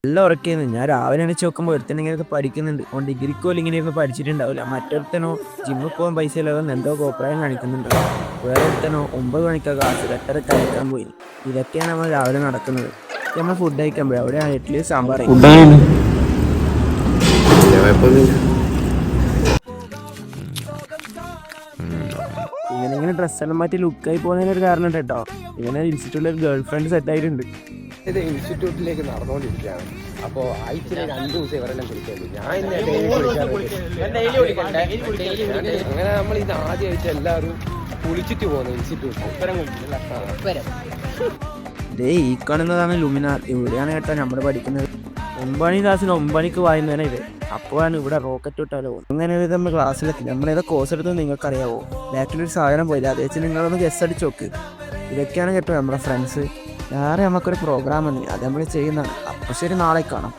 നല്ല ഉറക്കിയെന്ന് ഞാൻ രാവിലെ എണീച്ച് നോക്കുമ്പോൾ ഒരുത്തൻ ഇങ്ങനെയൊക്കെ പഠിക്കുന്നുണ്ട്. ഓൻ ഡിഗ്രിക്ക് പോലും ഇങ്ങനെ ഇരുന്ന് പഠിച്ചിട്ടുണ്ടാവില്ല. മറ്റൊരുത്തനോ ജിമ്മിൽ പോകാൻ പൈസ ഇല്ലാതെ എന്തോ കോപ്രായം കാണിക്കുന്നുണ്ട്. വേറെ ഒരുത്തനോ 9 മണിക്കാ ക്ലാസ് 8:30 കഴിക്കാൻ പോയി. ഇതൊക്കെയാണ് നമ്മൾ രാവിലെ നടക്കുന്നത്. നമ്മൾ ഫുഡ് കഴിക്കാൻ പോയി. അവിടെ ഇഡ്ഡലി സാമ്പാറായി. ഫുഡാണ് കുഴപ്പമൊന്നുമില്ല. ഇങ്ങനെ ഡ്രസ്സെല്ലാം മാറ്റി ലുക്കായി പോകുന്നതിനൊരു കാരണം ഉണ്ട് കേട്ടോ. ഇങ്ങനെ ഇൻസ്റ്റിറ്റ്യൂട്ടിൽ ഒരു ഗേൾ ഫ്രണ്ട് സെറ്റ് ആയിട്ടുണ്ട്. ഇത് ഇൻസ്റ്റിറ്റ്യൂട്ടിലേക്ക് നടന്നുകൊണ്ടിരിക്കുകയാണ്. അപ്പോൾ ആഴ്ചയിൽ 2 ദിവസം ഇവരെല്ലാം കുളിക്കുന്നുണ്ട്. ഞാൻ ഇന്ന് അങ്ങനെ നമ്മൾ ഇത് ആദ്യമായിട്ട് എല്ലാവരും കുളിച്ചിട്ട് പോകുന്നത് ഇൻസ്റ്റിറ്റ്യൂട്ടിൽ. ഈ കാണുന്നതാണ് ലുമിനാർ. ഇവിടെയാണ് കേട്ടോ നമ്മൾ പഠിക്കുന്നത്. 9 ക്ലാസ്സിന് 9 വായുന്നതാണ് ഇത്. അപ്പോഴാണ് ഇവിടെ റോക്കറ്റ് വിട്ടാലോ. അങ്ങനെ നമ്മൾ ക്ലാസ്സിലെത്തി. നമ്മളേതാ കോഴ്സ് എടുത്തത് നിങ്ങൾക്കറിയാവോ? ബാക്കിലൊരു സാധനം പോയില്ല. അത് വെച്ച് നിങ്ങളൊന്ന് ഗസ് അടിച്ച് നോക്ക്. ഇതൊക്കെയാണ് കേട്ടോ നമ്മുടെ ഫ്രണ്ട്സ്. വേറെ നമുക്കൊരു പ്രോഗ്രാം ഉണ്ട്, അത് നമ്മൾ ചെയ്യുന്നതാണ്. അപ്പോൾ ശരി, നാളെ കാണാം.